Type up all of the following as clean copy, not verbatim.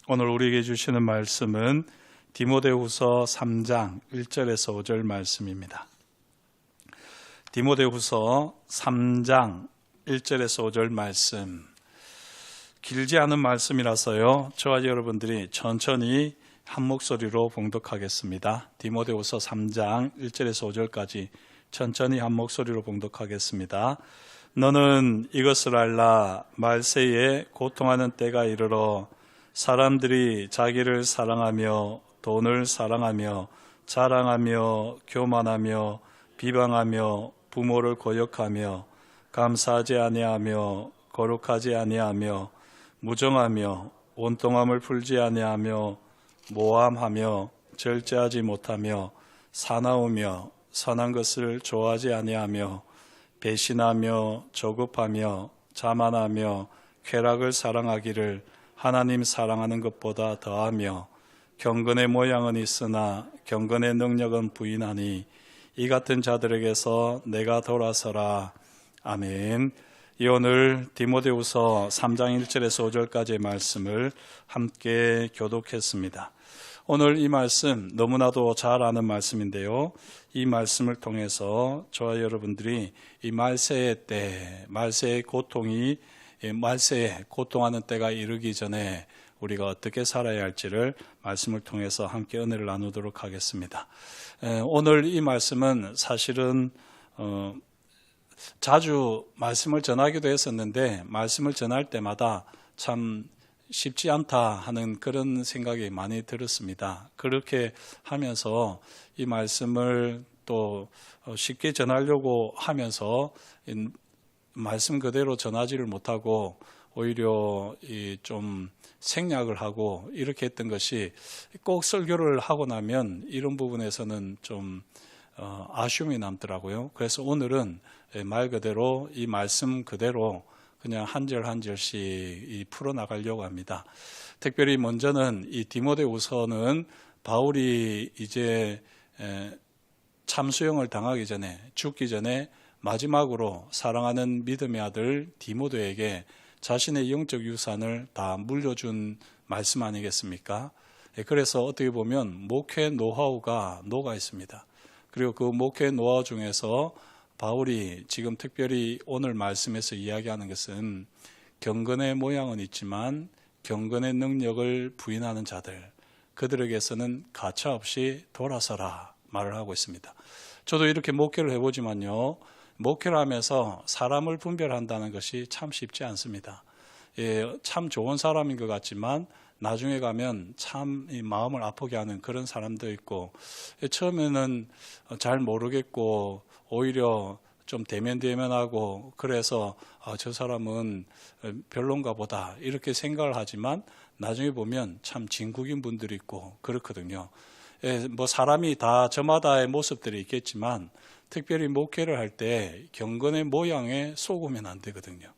오늘 우리에게 주시는 말씀은 디모데후서 3장 1절에서 5절 말씀입니다. 디모데후서 3장 1절에서 5절 말씀, 길지 않은 말씀이라서요, 저와 여러분들이 천천히 한 목소리로 봉독하겠습니다. 디모데후서 3장 1절에서 5절까지 천천히 한 목소리로 봉독하겠습니다. 너는 이것을 알라. 말세에 고통하는 때가 이르러 사람들이 자기를 사랑하며 돈을 사랑하며 자랑하며 교만하며 비방하며 부모를 거역하며 감사하지 아니하며 거룩하지 아니하며 무정하며 온통함을 풀지 아니하며 모함하며 절제하지 못하며 사나우며 선한 것을 좋아하지 아니하며 배신하며 조급하며 자만하며 쾌락을 사랑하기를 하나님 사랑하는 것보다 더하며 경건의 모양은 있으나 경건의 능력은 부인하니 이 같은 자들에게서 내가 돌아서라. 아멘. 이 오늘 디모데후서 3장 1절에서 5절까지의 말씀을 함께 교독했습니다. 오늘 이 말씀 너무나도 잘 아는 말씀인데요, 이 말씀을 통해서 저와 여러분들이 이 말세의 때, 말세의 고통하는 때가 이르기 전에 우리가 어떻게 살아야 할지를 말씀을 통해서 함께 은혜를 나누도록 하겠습니다. 오늘 이 말씀은 사실은 자주 말씀을 전하기도 했었는데, 말씀을 전할 때마다 참 쉽지 않다 하는 그런 생각이 많이 들었습니다. 그렇게 하면서 이 말씀을 또 쉽게 전하려고 하면서 말씀 그대로 전하지를 못하고 오히려 좀 생략을 하고 이렇게 했던 것이, 꼭 설교를 하고 나면 이런 부분에서는 좀 아쉬움이 남더라고요. 그래서 오늘은 말 그대로 이 말씀 그대로 그냥 한 절 한 절씩 풀어나가려고 합니다. 특별히 먼저는 이 디모데후서는 바울이 이제 참수형을 당하기 전에, 죽기 전에 마지막으로 사랑하는 믿음의 아들 디모데에게 자신의 영적 유산을 다 물려준 말씀 아니겠습니까? 그래서 어떻게 보면 목회 노하우가 녹아 있습니다. 그리고 그 목회 노하우 중에서 바울이 지금 특별히 오늘 말씀에서 이야기하는 것은 경건의 모양은 있지만 경건의 능력을 부인하는 자들, 그들에게서는 가차없이 돌아서라 말을 하고 있습니다. 저도 이렇게 목회를 해보지만요, 목회를 하면서 사람을 분별한다는 것이 참 쉽지 않습니다. 참 좋은 사람인 것 같지만 나중에 가면 참 마음을 아프게 하는 그런 사람도 있고, 처음에는 잘 모르겠고 오히려 좀 대면대면하고, 그래서 저 사람은 별론가 보다 이렇게 생각을 하지만 나중에 보면 참 진국인 분들이 있고 그렇거든요. 뭐 사람이 다 저마다의 모습들이 있겠지만 특별히 목회를 할 때 경건의 모양에 속으면 안 되거든요.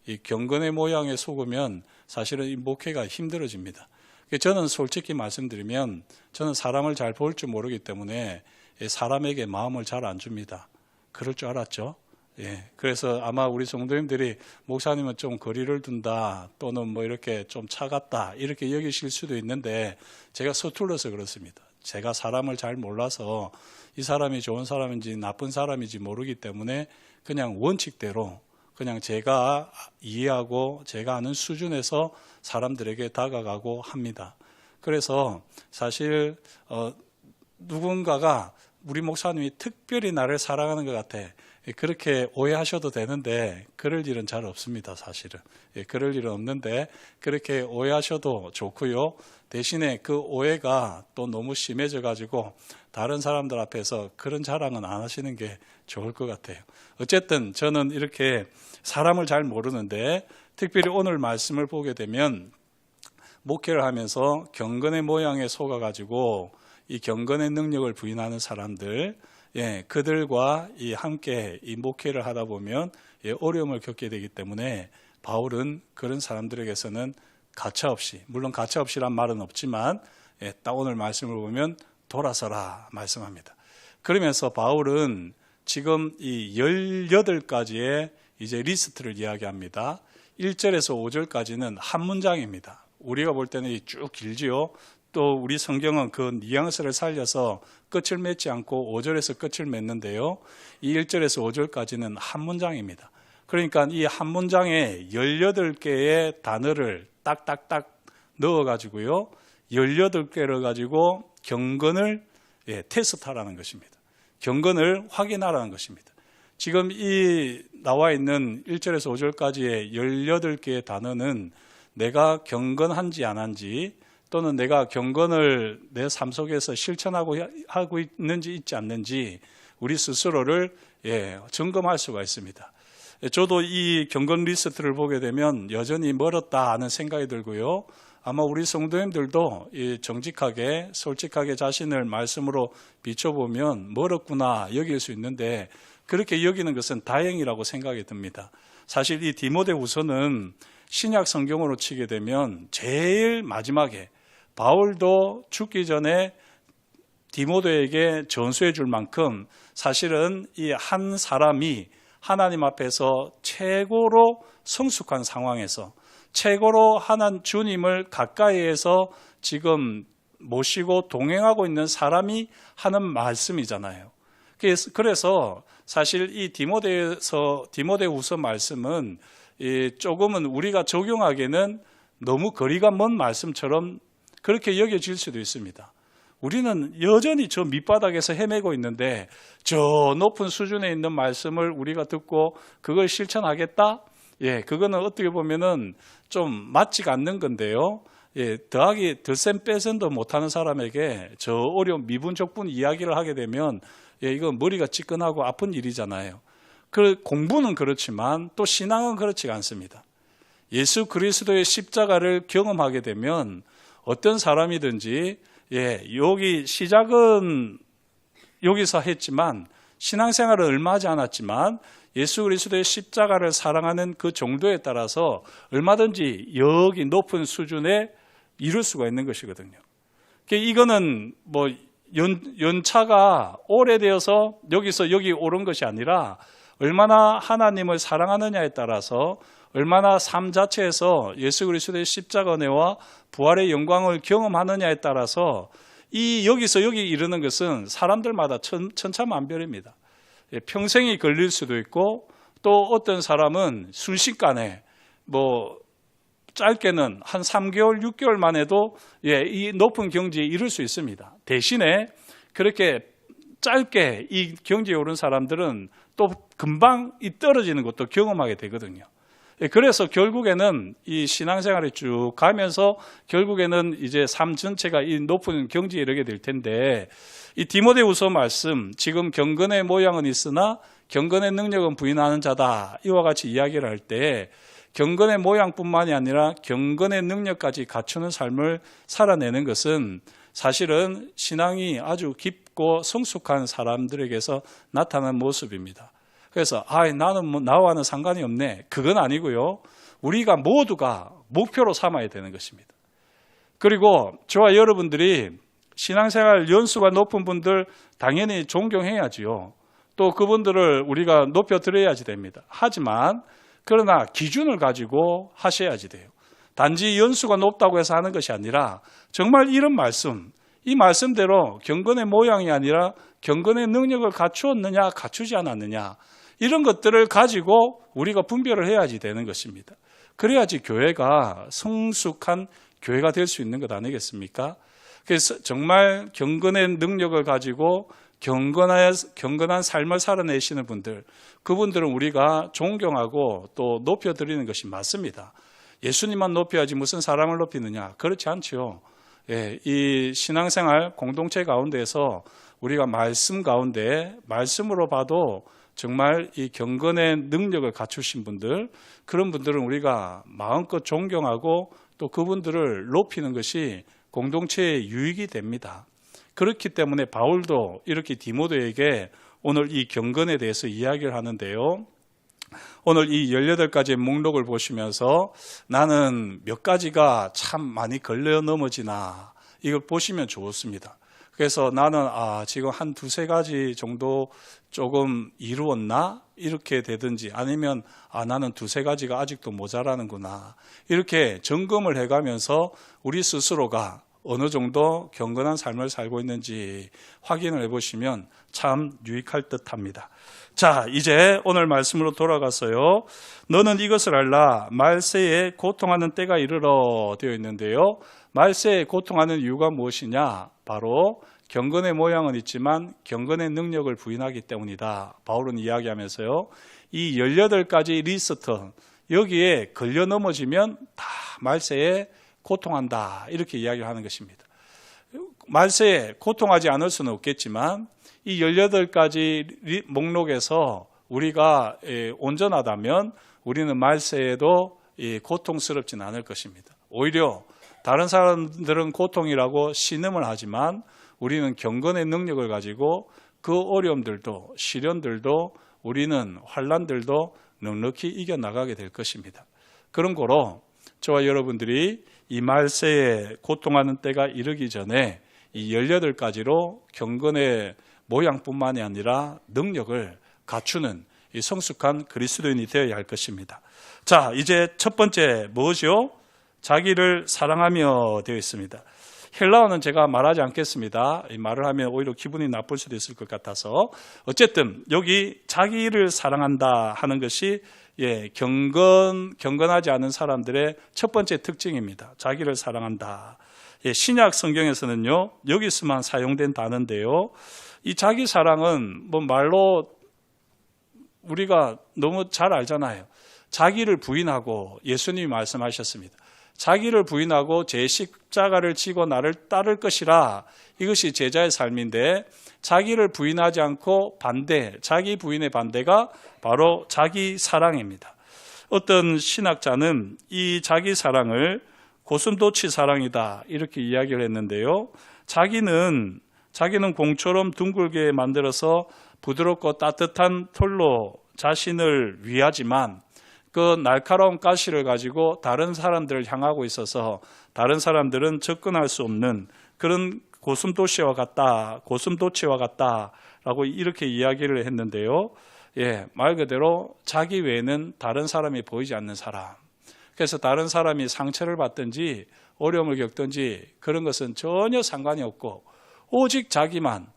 이 경건의 모양에 속으면 사실은 이 목회가 힘들어집니다. 저는 솔직히 말씀드리면 저는 사람을 잘 볼 줄 모르기 때문에 사람에게 마음을 잘 안 줍니다. 그럴 줄 알았죠. 그래서 아마 우리 성도님들이 목사님은 좀 거리를 둔다, 또는 뭐 이렇게 좀 차갑다 이렇게 여기실 수도 있는데, 제가 서툴러서 그렇습니다. 제가 사람을 잘 몰라서 이 사람이 좋은 사람인지 나쁜 사람인지 모르기 때문에 그냥 원칙대로 그냥 제가 이해하고 제가 아는 수준에서 사람들에게 다가가고 합니다. 그래서 사실 누군가가 우리 목사님이 특별히 나를 사랑하는 것 같아, 그렇게 오해하셔도 되는데 그럴 일은 잘 없습니다. 사실은 그럴 일은 없는데 그렇게 오해하셔도 좋고요. 대신에 그 오해가 또 너무 심해져 가지고 다른 사람들 앞에서 그런 자랑은 안 하시는 게 좋을 것 같아요. 어쨌든 저는 이렇게 사람을 잘 모르는데, 특별히 오늘 말씀을 보게 되면 목회를 하면서 경건의 모양에 속아 가지고 이 경건의 능력을 부인하는 사람들, 그들과 함께 이 목회를 하다 보면 어려움을 겪게 되기 때문에 바울은 그런 사람들에게서는 가차없이, 물론 가차없이란 말은 없지만 딱 오늘 말씀을 보면 돌아서라 말씀합니다. 그러면서 바울은 지금 이 18가지의 이제 리스트를 이야기합니다. 1절에서 5절까지는 한 문장입니다. 우리가 볼 때는 쭉 길지요. 또 우리 성경은 그 뉘앙스를 살려서 끝을 맺지 않고 5절에서 끝을 맺는데요. 이 1절에서 5절까지는 한 문장입니다. 그러니까 이 한 문장에 18개의 단어를 딱딱딱 넣어가지고요. 18개를 가지고 경건을 테스트하라는 것입니다. 경건을 확인하라는 것입니다. 지금 이 나와 있는 1절에서 5절까지의 18개의 단어는 내가 경건한지 안 한지 또는 내가 경건을 내 삶 속에서 실천하고 하고 있는지 있지 않는지 우리 스스로를 점검할 수가 있습니다. 저도 이 경건 리스트를 보게 되면 여전히 멀었다 하는 생각이 들고요. 아마 우리 성도님들도 정직하게 솔직하게 자신을 말씀으로 비춰보면 멀었구나 여길 수 있는데 그렇게 여기는 것은 다행이라고 생각이 듭니다. 사실 이 디모데후서는 신약 성경으로 치게 되면 제일 마지막에 바울도 죽기 전에 디모데에게 전수해 줄 만큼 사실은 이 한 사람이 하나님 앞에서 최고로 성숙한 상황에서 최고로 하나님 주님을 가까이에서 지금 모시고 동행하고 있는 사람이 하는 말씀이잖아요. 그래서 사실 이 디모데후서 말씀은 조금은 우리가 적용하기에는 너무 거리가 먼 말씀처럼 그렇게 여겨질 수도 있습니다. 우리는 여전히 저 밑바닥에서 헤매고 있는데 저 높은 수준에 있는 말씀을 우리가 듣고 그걸 실천하겠다? 그거는 어떻게 보면은 좀 맞지가 않는 건데요. 더하기 덧셈 빼셈도 못하는 사람에게 저 어려운 미분적분 이야기를 하게 되면 이건 머리가 찌끈하고 아픈 일이잖아요. 공부는 그렇지만 또 신앙은 그렇지가 않습니다. 예수 그리스도의 십자가를 경험하게 되면 어떤 사람이든지 여기 시작은 여기서 했지만 신앙생활은 얼마 하지 않았지만 예수 그리스도의 십자가를 사랑하는 그 정도에 따라서 얼마든지 여기 높은 수준에 이룰 수가 있는 것이거든요. 이거는 뭐 연차가 오래되어서 여기서 여기 오른 것이 아니라 얼마나 하나님을 사랑하느냐에 따라서 얼마나 삶 자체에서 예수 그리스도의 십자가 은혜와 부활의 영광을 경험하느냐에 따라서 여기서 여기 이르는 것은 사람들마다 천차만별입니다. 평생이 걸릴 수도 있고 또 어떤 사람은 순식간에 짧게는 한 3개월, 6개월 만에도 이 높은 경지에 이를 수 있습니다. 대신에 그렇게 짧게 이 경지에 오른 사람들은 또 금방 떨어지는 것도 경험하게 되거든요. 그래서 결국에는 이 신앙생활이 쭉 가면서 결국에는 이제 삶 전체가 이 높은 경지에 이르게 될 텐데 이 디모데후서 말씀 지금 경건의 모양은 있으나 경건의 능력은 부인하는 자다 이와 같이 이야기를 할 때 경건의 모양뿐만이 아니라 경건의 능력까지 갖추는 삶을 살아내는 것은 사실은 신앙이 아주 깊고 성숙한 사람들에게서 나타나는 모습입니다. 그래서 나는 나와는 상관이 없네. 그건 아니고요. 우리가 모두가 목표로 삼아야 되는 것입니다. 그리고 저와 여러분들이 신앙생활 연수가 높은 분들 당연히 존경해야지요. 또 그분들을 우리가 높여드려야지 됩니다. 하지만 그러나 기준을 가지고 하셔야지 돼요. 단지 연수가 높다고 해서 하는 것이 아니라 정말 이런 말씀, 이 말씀대로 경건의 모양이 아니라 경건의 능력을 갖추었느냐 갖추지 않았느냐 이런 것들을 가지고 우리가 분별을 해야지 되는 것입니다. 그래야지 교회가 성숙한 교회가 될 수 있는 것 아니겠습니까? 그래서 정말 경건의 능력을 가지고 경건한 삶을 살아내시는 분들, 그분들은 우리가 존경하고 또 높여드리는 것이 맞습니다. 예수님만 높여야지 무슨 사람을 높이느냐? 그렇지 않죠. 이 신앙생활 공동체 가운데에서 우리가 말씀 가운데 말씀으로 봐도 정말 이 경건의 능력을 갖추신 분들, 그런 분들은 우리가 마음껏 존경하고 또 그분들을 높이는 것이 공동체의 유익이 됩니다. 그렇기 때문에 바울도 이렇게 디모데에게 오늘 이 경건에 대해서 이야기를 하는데요. 오늘 이 18가지의 목록을 보시면서 나는 몇 가지가 참 많이 걸려 넘어지나 이걸 보시면 좋습니다. 그래서 나는 지금 한 두세 가지 정도 조금 이루었나? 이렇게 되든지, 아니면 나는 두세 가지가 아직도 모자라는구나, 이렇게 점검을 해가면서 우리 스스로가 어느 정도 경건한 삶을 살고 있는지 확인을 해보시면 참 유익할 듯합니다. 자, 이제 오늘 말씀으로 돌아가서요. 너는 이것을 알라. 말세에 고통하는 때가 이르러 되어 있는데요. 말세에 고통하는 이유가 무엇이냐? 바로 경건의 모양은 있지만 경건의 능력을 부인하기 때문이다. 바울은 이야기하면서요. 이 18가지 리스트, 여기에 걸려 넘어지면 다 말세에 고통한다, 이렇게 이야기하는 것입니다. 말세에 고통하지 않을 수는 없겠지만 이 18가지 목록에서 우리가 온전하다면 우리는 말세에도 고통스럽진 않을 것입니다. 오히려 다른 사람들은 고통이라고 신음을 하지만 우리는 경건의 능력을 가지고 그 어려움들도, 시련들도, 우리는 환난들도 넉넉히 이겨나가게 될 것입니다. 그런 거로 저와 여러분들이 이 말세에 고통하는 때가 이르기 전에 이 18가지로 경건의 모양뿐만이 아니라 능력을 갖추는 이 성숙한 그리스도인이 되어야 할 것입니다. 자, 이제 첫 번째 뭐죠? 자기를 사랑하며 되어 있습니다. 헬라어는 제가 말하지 않겠습니다. 이 말을 하면 오히려 기분이 나쁠 수도 있을 것 같아서. 어쨌든 여기 자기를 사랑한다 하는 것이 경건하지 않은 사람들의 첫 번째 특징입니다. 자기를 사랑한다. 신약 성경에서는요, 여기서만 사용된 단어인데요. 이 자기 사랑은 뭐 말로 우리가 너무 잘 알잖아요. 자기를 부인하고, 예수님이 말씀하셨습니다. 자기를 부인하고 제 십자가를 지고 나를 따를 것이라. 이것이 제자의 삶인데, 자기를 부인하지 않고 자기 부인의 반대가 바로 자기 사랑입니다. 어떤 신학자는 이 자기 사랑을 고슴도치 사랑이다, 이렇게 이야기를 했는데요. 자기는 공처럼 둥글게 만들어서 부드럽고 따뜻한 털로 자신을 위하지만 그 날카로운 가시를 가지고 다른 사람들을 향하고 있어서 다른 사람들은 접근할 수 없는 그런 고슴도치와 같다라고 이렇게 이야기를 했는데요. 말 그대로 자기 외에는 다른 사람이 보이지 않는 사람. 그래서 다른 사람이 상처를 받든지 어려움을 겪든지 그런 것은 전혀 상관이 없고 오직 자기만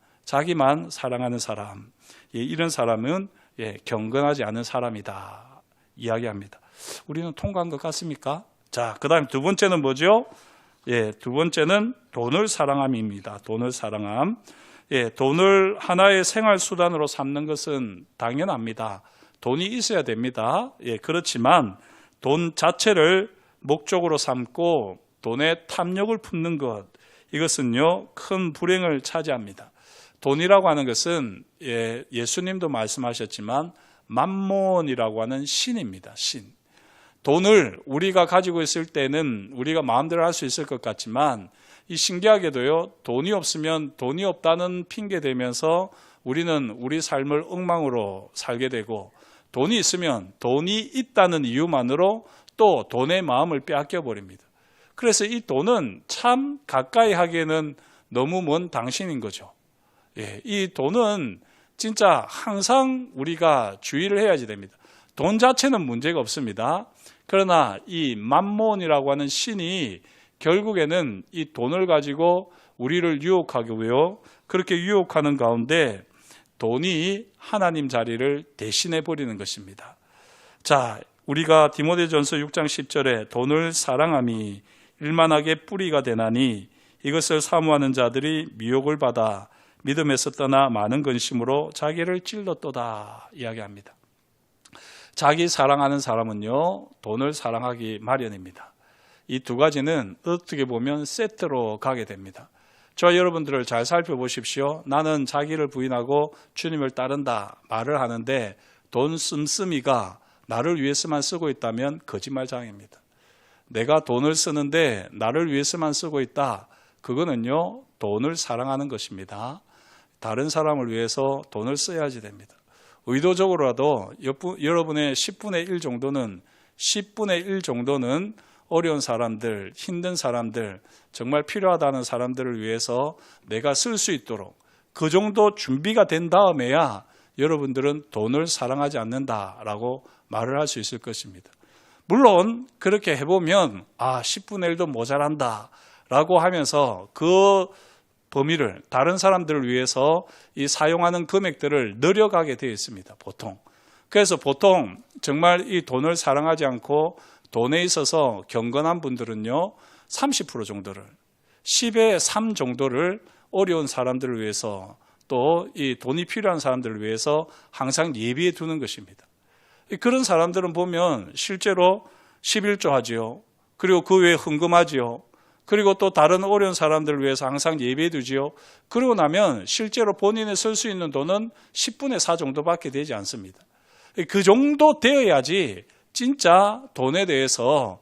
사랑하는 사람. 이런 사람은 경건하지 않은 사람이다 이야기합니다. 우리는 통과한 것 같습니까? 자, 그 다음 두 번째는 뭐죠? 두 번째는 돈을 사랑함입니다. 돈을 사랑함. 돈을 하나의 생활 수단으로 삼는 것은 당연합니다. 돈이 있어야 됩니다. 그렇지만 돈 자체를 목적으로 삼고 돈에 탐욕을 품는 것, 이것은요, 큰 불행을 차지합니다. 돈이라고 하는 것은 예수님도 말씀하셨지만 맘몬이라고 하는 신입니다. 신. 돈을 우리가 가지고 있을 때는 우리가 마음대로 할 수 있을 것 같지만 이 신기하게도요, 돈이 없으면 돈이 없다는 핑계 대면서 우리는 우리 삶을 엉망으로 살게 되고, 돈이 있으면 돈이 있다는 이유만으로 또 돈의 마음을 빼앗겨 버립니다. 그래서 이 돈은 참 가까이 하기에는 너무 먼 당신인 거죠. 이 돈은 진짜 항상 우리가 주의를 해야지 됩니다. 돈 자체는 문제가 없습니다. 그러나 이 맘몬이라고 하는 신이 결국에는 이 돈을 가지고 우리를 유혹하고요, 그렇게 유혹하는 가운데 돈이 하나님 자리를 대신해 버리는 것입니다. 자, 우리가 디모데전서 6장 10절에 돈을 사랑함이 일만하게 뿌리가 되나니 이것을 사모하는 자들이 미혹을 받아 믿음에서 떠나 많은 근심으로 자기를 찔렀도다 이야기합니다. 자기 사랑하는 사람은요, 돈을 사랑하기 마련입니다. 이 두 가지는 어떻게 보면 세트로 가게 됩니다. 저와 여러분들을 잘 살펴보십시오. 나는 자기를 부인하고 주님을 따른다 말을 하는데 돈 씀씀이가 나를 위해서만 쓰고 있다면 거짓말장입니다. 내가 돈을 쓰는데 나를 위해서만 쓰고 있다, 그거는요, 돈을 사랑하는 것입니다. 다른 사람을 위해서 돈을 써야지 됩니다. 의도적으로라도 여러분의 10분의 1 정도는 어려운 사람들, 힘든 사람들, 정말 필요하다는 사람들을 위해서 내가 쓸 수 있도록 그 정도 준비가 된 다음에야 여러분들은 돈을 사랑하지 않는다라고 말을 할 수 있을 것입니다. 물론 그렇게 해보면 10분의 1도 모자란다 라고 하면서 그 범위를 다른 사람들을 위해서 이 사용하는 금액들을 늘려가게 되어 있습니다. 보통. 그래서 보통 정말 이 돈을 사랑하지 않고 돈에 있어서 경건한 분들은요 30% 정도를 10의 3 정도를 어려운 사람들을 위해서 또 이 돈이 필요한 사람들을 위해서 항상 예비해 두는 것입니다. 그런 사람들은 보면 실제로 11조 하지요. 그리고 그 외에 헌금하지요. 그리고 또 다른 어려운 사람들을 위해서 항상 예비해 두지요. 그러고 나면 실제로 본인이 쓸 수 있는 돈은 10분의 4 정도밖에 되지 않습니다. 그 정도 되어야지 진짜 돈에 대해서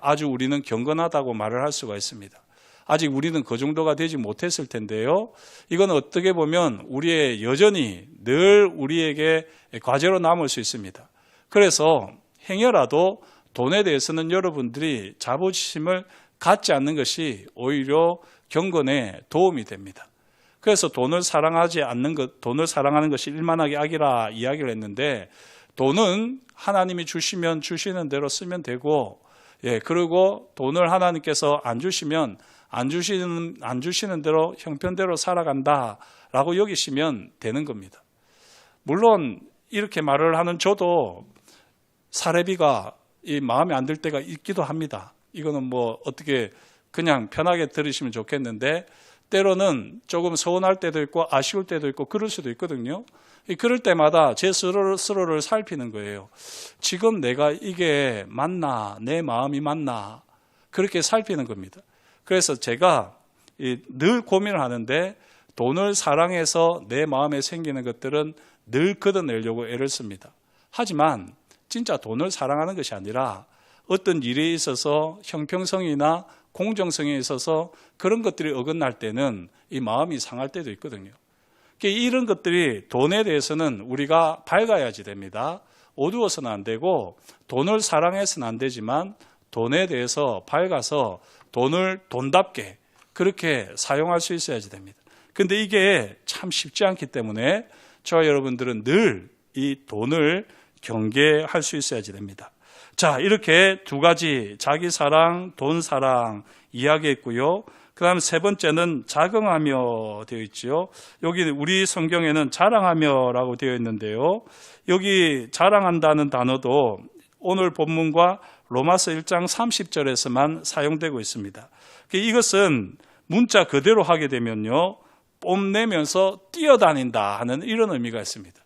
아주 우리는 경건하다고 말을 할 수가 있습니다. 아직 우리는 그 정도가 되지 못했을 텐데요. 이건 어떻게 보면 우리의 여전히 늘 우리에게 과제로 남을 수 있습니다. 그래서 행여라도 돈에 대해서는 여러분들이 자부심을 갖지 않는 것이 오히려 경건에 도움이 됩니다. 그래서 돈을 사랑하지 않는 것, 돈을 사랑하는 것이 일만하게 악이라 이야기를 했는데 돈은 하나님이 주시면 주시는 대로 쓰면 되고 그리고 돈을 하나님께서 안 주시면 안 주시는 대로 형편대로 살아간다라고 여기시면 되는 겁니다. 물론 이렇게 말을 하는 저도 사례비가 마음에 안 들 때가 있기도 합니다. 이거는 뭐 어떻게 그냥 편하게 들으시면 좋겠는데 때로는 조금 서운할 때도 있고 아쉬울 때도 있고 그럴 수도 있거든요. 그럴 때마다 제 스스로를 살피는 거예요. 지금 내가 이게 맞나? 내 마음이 맞나? 그렇게 살피는 겁니다. 그래서 제가 늘 고민을 하는데 돈을 사랑해서 내 마음에 생기는 것들은 늘 걷어내려고 애를 씁니다. 하지만 진짜 돈을 사랑하는 것이 아니라 어떤 일에 있어서 형평성이나 공정성에 있어서 그런 것들이 어긋날 때는 이 마음이 상할 때도 있거든요. 이런 것들이 돈에 대해서는 우리가 밝아야지 됩니다. 어두워서는 안 되고 돈을 사랑해서는 안 되지만 돈에 대해서 밝아서 돈을 돈답게 그렇게 사용할 수 있어야지 됩니다. 그런데 이게 참 쉽지 않기 때문에 저와 여러분들은 늘 이 돈을 경계할 수 있어야지 됩니다. 자, 이렇게 두 가지 자기 사랑, 돈 사랑 이야기했고요. 그 다음 세 번째는 자긍하며 되어 있죠. 여기 우리 성경에는 자랑하며라고 되어 있는데요. 여기 자랑한다는 단어도 오늘 본문과 로마서 1장 30절에서만 사용되고 있습니다. 이것은 문자 그대로 하게 되면요, 뽐내면서 뛰어다닌다 하는 이런 의미가 있습니다.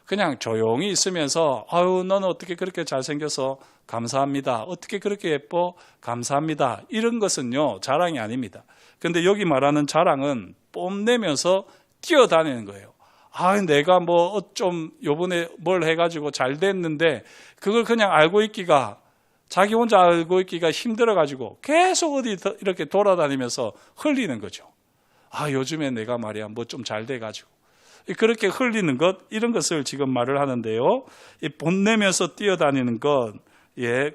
그냥 조용히 있으면서 아유 너는 어떻게 그렇게 잘생겨서 감사합니다. 어떻게 그렇게 예뻐? 감사합니다. 이런 것은요 자랑이 아닙니다. 그런데 여기 말하는 자랑은 뽐내면서 뛰어다니는 거예요. 내가 뭐 좀 요번에 뭘 해가지고 잘 됐는데 그걸 그냥 알고 있기가 자기 혼자 알고 있기가 힘들어가지고 계속 어디 이렇게 돌아다니면서 흘리는 거죠. 요즘에 내가 말이야 뭐 좀 잘 돼가지고 그렇게 흘리는 것, 이런 것을 지금 말을 하는데요. 이 뽐내면서 뛰어다니는 것,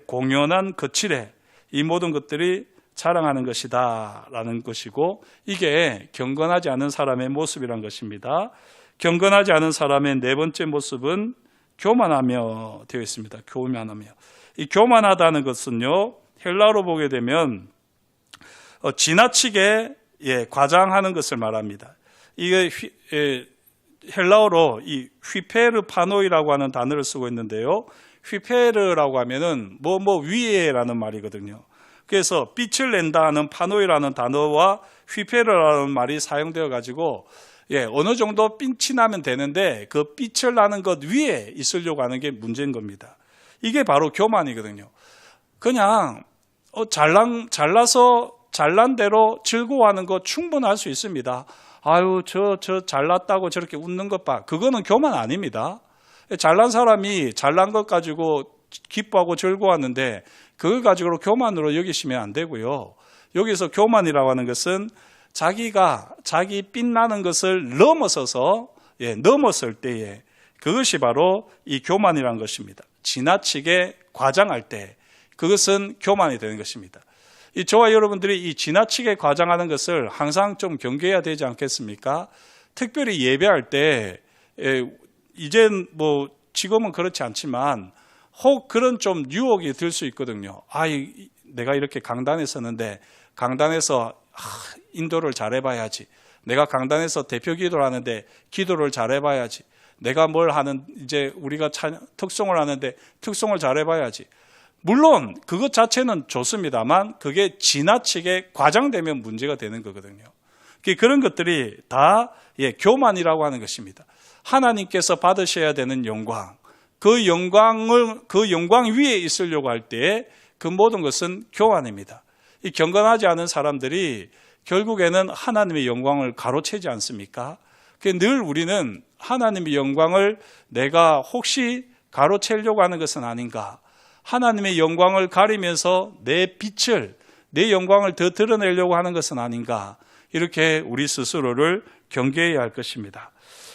공연한 거칠에 이 모든 것들이 자랑하는 것이다 라는 것이고, 이게 경건하지 않은 사람의 모습이란 것입니다. 경건하지 않은 사람의 네 번째 모습은 교만하며 되어 있습니다. 교만하며. 이 교만하다는 것은요, 헬라어로 보게 되면 지나치게 과장하는 것을 말합니다. 이게 헬라어로 이 휘페르파노이라고 하는 단어를 쓰고 있는데요. 휘페르라고 하면은 뭐 위에라는 말이거든요. 그래서 빛을 낸다 하는 파노이라는 단어와 휘페르라는 말이 사용되어 가지고 어느 정도 빛이 나면 되는데 그 빛을 나는 것 위에 있으려고 하는 게 문제인 겁니다. 이게 바로 교만이거든요. 그냥 잘나서 잘난 대로 즐거워하는 거 충분할 수 있습니다. 저 잘났다고 저렇게 웃는 것 봐. 그거는 교만 아닙니다. 잘난 사람이 잘난 것 가지고 기뻐하고 즐거워하는데 그걸 가지고 교만으로 여기시면 안 되고요. 여기서 교만이라고 하는 것은 자기가 자기 빛나는 것을 넘었을 때에 그것이 바로 이 교만이라는 것입니다. 지나치게 과장할 때 그것은 교만이 되는 것입니다. 저와 여러분들이 이 지나치게 과장하는 것을 항상 좀 경계해야 되지 않겠습니까? 특별히 예배할 때 이젠 뭐 지금은 그렇지 않지만 혹 그런 좀 유혹이 들 수 있거든요. 내가 이렇게 강단에 섰는데 강단에서 인도를 잘해봐야지. 내가 강단에서 대표 기도를 하는데 기도를 잘해봐야지. 내가 뭘 하는 이제 우리가 특송을 하는데 특송을 잘해봐야지. 물론 그것 자체는 좋습니다만 그게 지나치게 과장되면 문제가 되는 거거든요. 그런 것들이 다 교만이라고 하는 것입니다. 하나님께서 받으셔야 되는 영광, 그 영광 위에 있으려고 할 때 그 모든 것은 교만입니다. 이 경건하지 않은 사람들이 결국에는 하나님의 영광을 가로채지 않습니까? 늘 우리는 하나님의 영광을 내가 혹시 가로채려고 하는 것은 아닌가? 하나님의 영광을 가리면서 내 영광을 더 드러내려고 하는 것은 아닌가? 이렇게 우리 스스로를 경계해야 할 것입니다.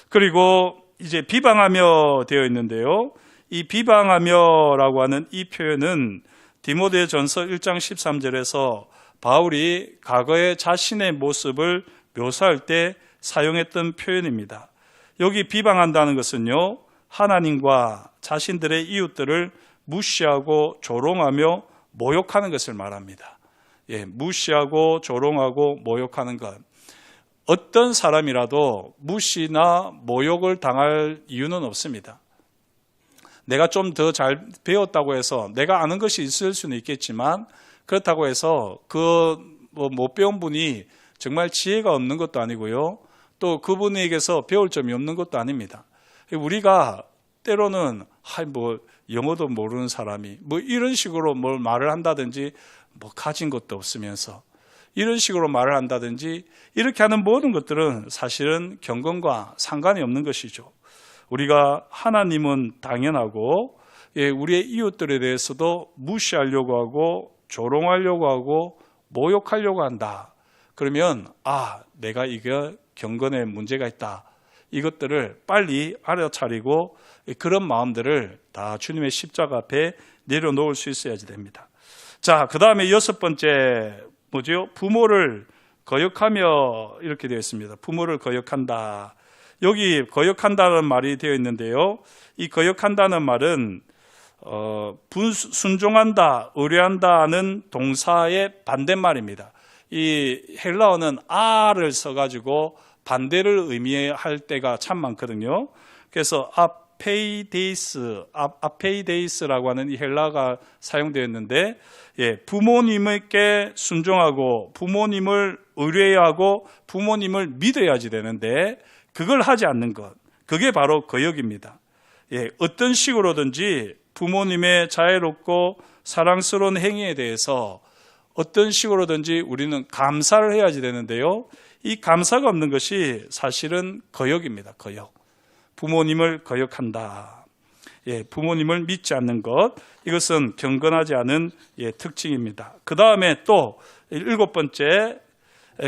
그리고 이제 비방하며 되어 있는데요. 이 비방하며라고 하는 이 표현은 디모데전서 1장 13절에서 바울이 과거의 자신의 모습을 묘사할 때 사용했던 표현입니다. 여기 비방한다는 것은요, 하나님과 자신들의 이웃들을 무시하고 조롱하며 모욕하는 것을 말합니다. 무시하고 조롱하고 모욕하는 것. 어떤 사람이라도 무시나 모욕을 당할 이유는 없습니다. 내가 좀 더 잘 배웠다고 해서 내가 아는 것이 있을 수는 있겠지만 그렇다고 해서 못 배운 분이 정말 지혜가 없는 것도 아니고요. 또 그분에게서 배울 점이 없는 것도 아닙니다. 우리가 때로는 영어도 모르는 사람이 이런 식으로 뭘 말을 한다든지 가진 것도 없으면서 이런 식으로 말을 한다든지 이렇게 하는 모든 것들은 사실은 경건과 상관이 없는 것이죠. 우리가 하나님은 당연하고 우리의 이웃들에 대해서도 무시하려고 하고 조롱하려고 하고 모욕하려고 한다. 그러면 내가 이게 경건에 문제가 있다. 이것들을 빨리 알아차리고 그런 마음들을 다 주님의 십자가 앞에 내려놓을 수 있어야지 됩니다. 자, 그 다음에 6번째 뭐죠? 부모를 거역하며 이렇게 되어 있습니다. 부모를 거역한다. 여기 거역한다는 말이 되어 있는데요. 이 거역한다는 말은 순종한다, 의뢰한다는 동사의 반대말입니다. 이 헬라어는 아를 써가지고 반대를 의미할 때가 참 많거든요. 그래서 아페이데이스라고 하는 이 헬라가 사용되어 있는데, 부모님께 순종하고 부모님을 의뢰하고 부모님을 믿어야지 되는데 그걸 하지 않는 것, 그게 바로 거역입니다. 어떤 식으로든지 부모님의 자애롭고 사랑스러운 행위에 대해서 어떤 식으로든지 우리는 감사를 해야지 되는데요. 이 감사가 없는 것이 사실은 거역입니다. 거역. 부모님을 거역한다. 부모님을 믿지 않는 것, 이것은 경건하지 않은 특징입니다. 그 다음에 또 7번째,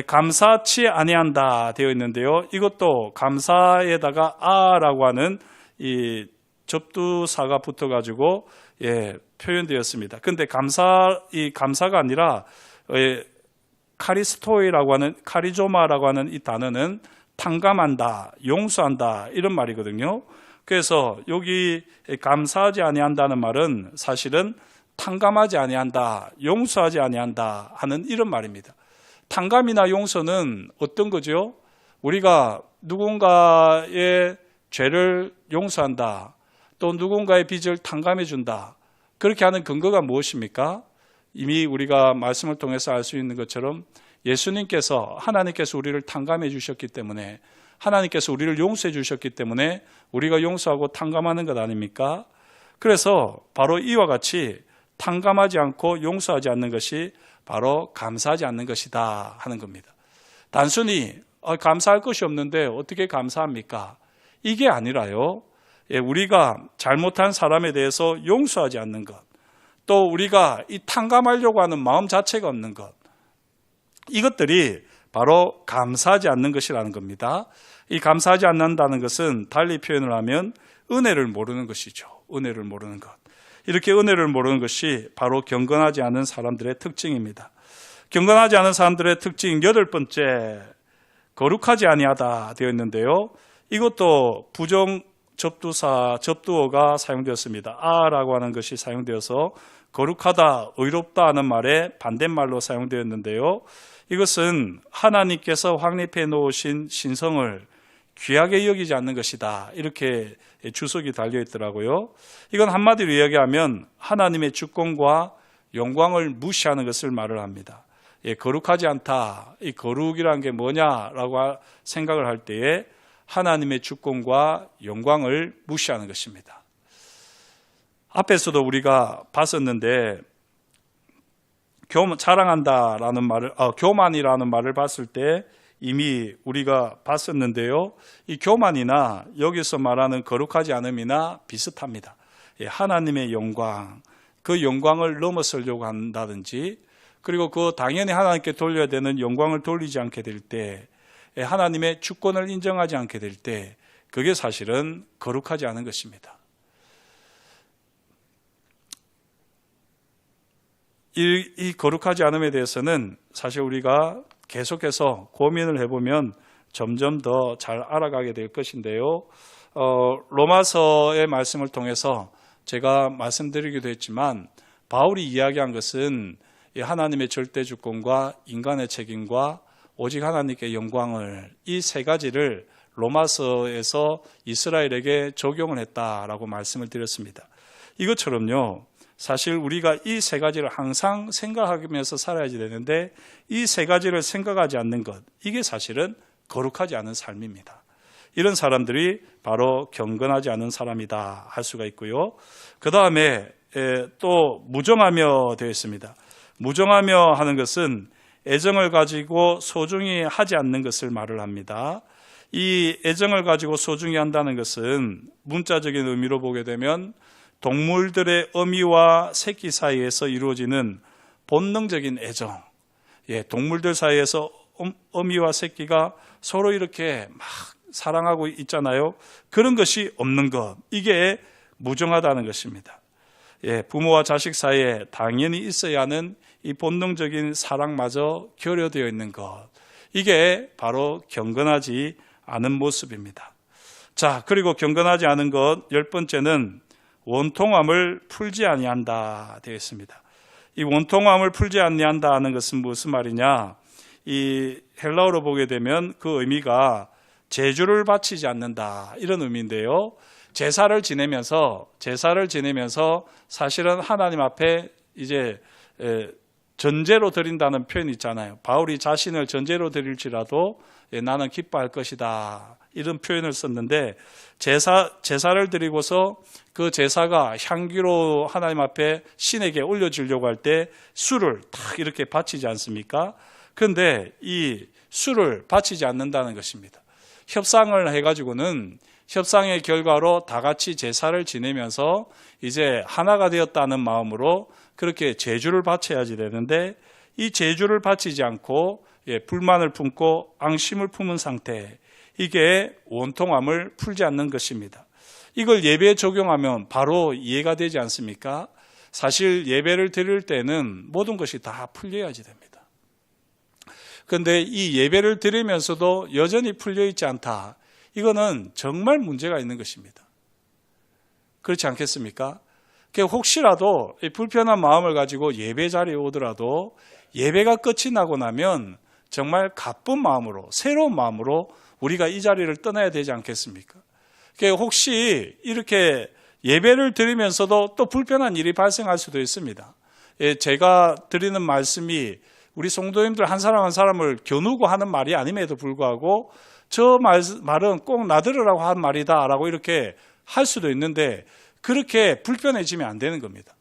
감사치 아니한다 되어 있는데요. 이것도 감사에다가 아라고 하는 이 접두사가 붙어가지고 표현되었습니다. 근데 감사가 아니라 카리스토이라고 하는, 카리조마라고 하는 이 단어는 탕감한다, 용서한다 이런 말이거든요. 그래서 여기 감사하지 아니한다는 말은 사실은 탕감하지 아니한다, 용서하지 아니한다 하는 이런 말입니다. 탕감이나 용서는 어떤 거죠? 우리가 누군가의 죄를 용서한다, 또 누군가의 빚을 탕감해 준다, 그렇게 하는 근거가 무엇입니까? 이미 우리가 말씀을 통해서 알 수 있는 것처럼 예수님께서, 하나님께서 우리를 탕감해 주셨기 때문에, 하나님께서 우리를 용서해 주셨기 때문에 우리가 용서하고 탕감하는 것 아닙니까? 그래서 바로 이와 같이 탕감하지 않고 용서하지 않는 것이 바로 감사하지 않는 것이다 하는 겁니다. 단순히 감사할 것이 없는데 어떻게 감사합니까? 이게 아니라요. 우리가 잘못한 사람에 대해서 용서하지 않는 것, 또 우리가 이 탕감하려고 하는 마음 자체가 없는 것, 이것들이 바로 감사하지 않는 것이라는 겁니다. 이 감사하지 않는다는 것은 달리 표현을 하면 은혜를 모르는 것이죠. 은혜를 모르는 것. 이렇게 은혜를 모르는 것이 바로 경건하지 않은 사람들의 특징입니다. 경건하지 않은 사람들의 특징 8번째, 거룩하지 아니하다 되어 있는데요. 이것도 부정 접두어가 사용되었습니다. 아라고 하는 것이 사용되어서 거룩하다, 의롭다 하는 말에 반대말로 사용되었는데요. 이것은 하나님께서 확립해 놓으신 신성을 귀하게 여기지 않는 것이다. 이렇게 주석이 달려 있더라고요. 이건 한마디로 이야기하면 하나님의 주권과 영광을 무시하는 것을 말을 합니다. 거룩하지 않다. 이 거룩이라는 게 뭐냐라고 생각을 할 때에 하나님의 주권과 영광을 무시하는 것입니다. 앞에서도 우리가 봤었는데 자랑한다라는 말을 교만이라는 말을 봤을 때 이미 우리가 봤었는데요. 이 교만이나 여기서 말하는 거룩하지 않음이나 비슷합니다. 하나님의 영광, 그 영광을 넘어서려고 한다든지, 그리고 그 당연히 하나님께 돌려야 되는 영광을 돌리지 않게 될 때, 하나님의 주권을 인정하지 않게 될 때, 그게 사실은 거룩하지 않은 것입니다. 이 거룩하지 않음에 대해서는 사실 우리가 계속해서 고민을 해보면 점점 더 잘 알아가게 될 것인데요. 로마서의 말씀을 통해서 제가 말씀드리기도 했지만 바울이 이야기한 것은 하나님의 절대 주권과 인간의 책임과 오직 하나님께 영광을, 이 세 가지를 로마서에서 이스라엘에게 적용을 했다라고 말씀을 드렸습니다. 이것처럼요, 사실 우리가 이 세 가지를 항상 생각하면서 살아야지 되는데 이 세 가지를 생각하지 않는 것, 이게 사실은 거룩하지 않은 삶입니다. 이런 사람들이 바로 경건하지 않은 사람이다 할 수가 있고요. 그 다음에 또 무정하며 되어 있습니다. 무정하며 하는 것은 애정을 가지고 소중히 하지 않는 것을 말을 합니다. 이 애정을 가지고 소중히 한다는 것은 문자적인 의미로 보게 되면 동물들의 어미와 새끼 사이에서 이루어지는 본능적인 애정, 동물들 사이에서 어미와 새끼가 서로 이렇게 막 사랑하고 있잖아요. 그런 것이 없는 것, 이게 무정하다는 것입니다. 부모와 자식 사이에 당연히 있어야 하는 이 본능적인 사랑마저 결여되어 있는 것, 이게 바로 경건하지 않은 모습입니다. 자, 그리고 경건하지 않은 것 10번째는 원통함을 풀지 아니한다 되어 있습니다. 이 원통함을 풀지 아니한다 하는 것은 무슨 말이냐? 이 헬라어로 보게 되면 그 의미가 제주를 바치지 않는다, 이런 의미인데요. 제사를 지내면서 사실은 하나님 앞에 이제 전제로 드린다는 표현이 있잖아요. 바울이 자신을 전제로 드릴지라도 나는 기뻐할 것이다, 이런 표현을 썼는데, 제사를 드리고서 그 제사가 향기로 하나님 앞에 신에게 올려주려고 할 때 술을 딱 이렇게 바치지 않습니까? 그런데 이 술을 바치지 않는다는 것입니다. 협상을 해가지고는 협상의 결과로 다 같이 제사를 지내면서 이제 하나가 되었다는 마음으로 그렇게 제주를 바쳐야지 되는데, 이 제주를 바치지 않고 불만을 품고 앙심을 품은 상태, 이게 원통함을 풀지 않는 것입니다. 이걸 예배에 적용하면 바로 이해가 되지 않습니까? 사실 예배를 드릴 때는 모든 것이 다 풀려야지 됩니다. 그런데 이 예배를 드리면서도 여전히 풀려있지 않다, 이거는 정말 문제가 있는 것입니다. 그렇지 않겠습니까? 혹시라도 불편한 마음을 가지고 예배 자리에 오더라도 예배가 끝이 나고 나면 정말 가쁜 마음으로, 새로운 마음으로 우리가 이 자리를 떠나야 되지 않겠습니까? 혹시 이렇게 예배를 드리면서도 또 불편한 일이 발생할 수도 있습니다. 제가 드리는 말씀이 우리 성도님들 한 사람 한 사람을 겨누고 하는 말이 아님에도 불구하고 저 말은 꼭 나 들으라고 한 말이다 라고 이렇게 할 수도 있는데, 그렇게 불편해지면 안 되는 겁니다.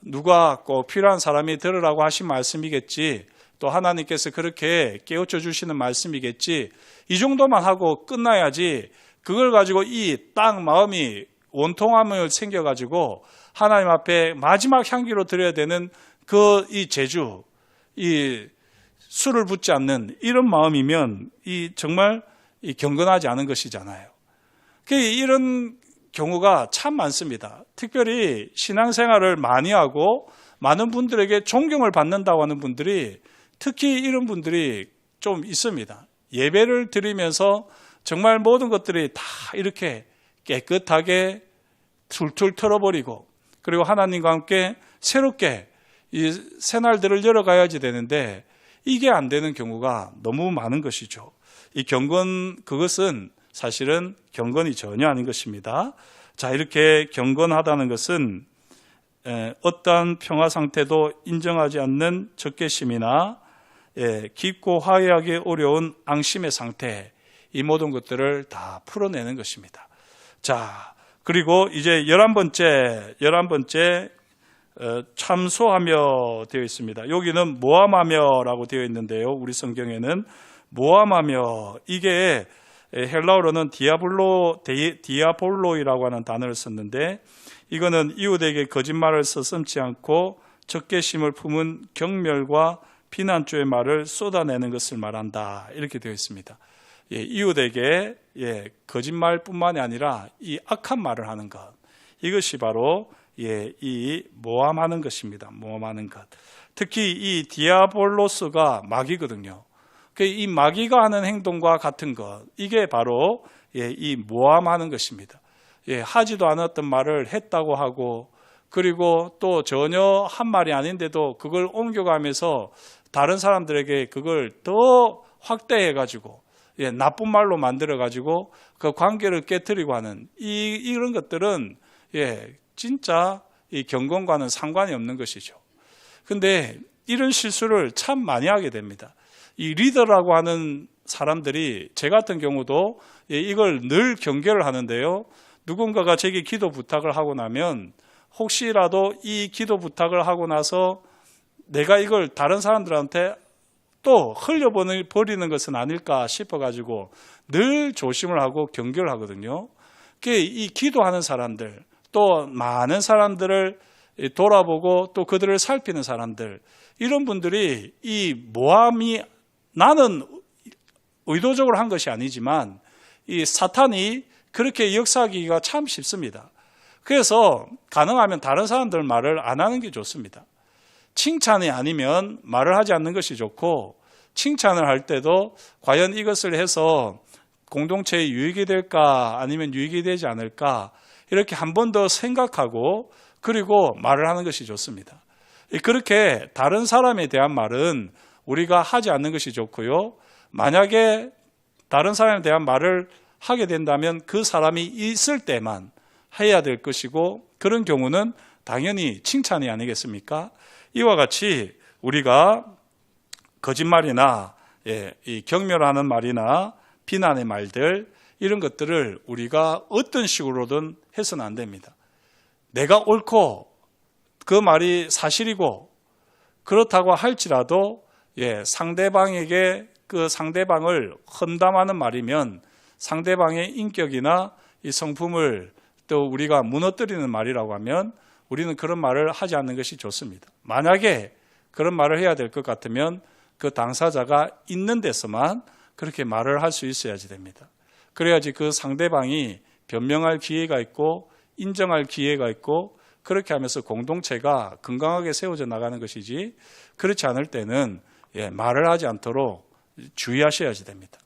누가 꼭 필요한 사람이 들으라고 하신 말씀이겠지, 또 하나님께서 그렇게 깨우쳐 주시는 말씀이겠지, 이 정도만 하고 끝나야지, 그걸 가지고 이 딱 마음이 원통함을 생겨가지고 하나님 앞에 마지막 향기로 드려야 되는 이 제주, 이 술을 붓지 않는 이런 마음이면 이 정말 경건하지 않은 것이잖아요. 이런 경우가 참 많습니다. 특별히 신앙생활을 많이 하고 많은 분들에게 존경을 받는다고 하는 분들이 특히 이런 분들이 좀 있습니다. 예배를 드리면서 정말 모든 것들이 다 이렇게 깨끗하게 툴툴 털어버리고 그리고 하나님과 함께 새롭게 이 새날들을 열어가야지 되는데 이게 안 되는 경우가 너무 많은 것이죠. 이 경건, 그것은 사실은 경건이 전혀 아닌 것입니다. 자, 이렇게 경건하다는 것은 어떠한 평화 상태도 인정하지 않는 적개심이나 깊고 화해하기 어려운 앙심의 상태, 이 모든 것들을 다 풀어내는 것입니다. 자, 그리고 이제 11번째 참소하며 되어 있습니다. 여기는 모함하며라고 되어 있는데요. 우리 성경에는 모함하며, 이게 헬라어로는 디아볼로이라고 하는 단어를 썼는데, 이거는 이웃에게 거짓말을 서슴지 않고 적개심을 품은 경멸과 비난조의 말을 쏟아내는 것을 말한다, 이렇게 되어 있습니다. 이웃에게 거짓말뿐만이 아니라 이 악한 말을 하는 것, 이것이 바로 이 모함하는 것입니다. 모함하는 것. 특히 이 디아볼로스가 마귀거든요. 이 마귀가 하는 행동과 같은 것, 이게 바로 이 모함하는 것입니다. 하지도 않았던 말을 했다고 하고, 그리고 또 전혀 한 말이 아닌데도 그걸 옮겨가면서 다른 사람들에게 그걸 더 확대해가지고 나쁜 말로 만들어가지고 그 관계를 깨트리고 하는 이런 것들은 진짜 이 경건과는 상관이 없는 것이죠. 근데 이런 실수를 참 많이 하게 됩니다. 이 리더라고 하는 사람들이, 제 같은 경우도 이걸 늘 경계를 하는데요. 누군가가 제게 기도 부탁을 하고 나면 혹시라도 이 기도 부탁을 하고 나서 내가 이걸 다른 사람들한테 또 흘려버리는 것은 아닐까 싶어가지고 늘 조심을 하고 경계를 하거든요. 이 기도하는 사람들, 또 많은 사람들을 돌아보고 또 그들을 살피는 사람들, 이런 분들이 이 모함이, 나는 의도적으로 한 것이 아니지만 이 사탄이 그렇게 역사하기가 참 쉽습니다. 그래서 가능하면 다른 사람들 말을 안 하는 게 좋습니다. 칭찬이 아니면 말을 하지 않는 것이 좋고, 칭찬을 할 때도 과연 이것을 해서 공동체에 유익이 될까 아니면 유익이 되지 않을까, 이렇게 한 번 더 생각하고 그리고 말을 하는 것이 좋습니다. 그렇게 다른 사람에 대한 말은 우리가 하지 않는 것이 좋고요. 만약에 다른 사람에 대한 말을 하게 된다면 그 사람이 있을 때만 해야 될 것이고, 그런 경우는 당연히 칭찬이 아니겠습니까? 이와 같이 우리가 거짓말이나 이 경멸하는 말이나 비난의 말들, 이런 것들을 우리가 어떤 식으로든 해서는 안 됩니다. 내가 옳고 그 말이 사실이고 그렇다고 할지라도 상대방에게 그 상대방을 험담하는 말이면 상대방의 인격이나 이 성품을 또 우리가 무너뜨리는 말이라고 하면 우리는 그런 말을 하지 않는 것이 좋습니다. 만약에 그런 말을 해야 될 것 같으면 그 당사자가 있는 데서만 그렇게 말을 할 수 있어야지 됩니다. 그래야지 그 상대방이 변명할 기회가 있고 인정할 기회가 있고, 그렇게 하면서 공동체가 건강하게 세워져 나가는 것이지, 그렇지 않을 때는 말을 하지 않도록 주의하셔야지 됩니다.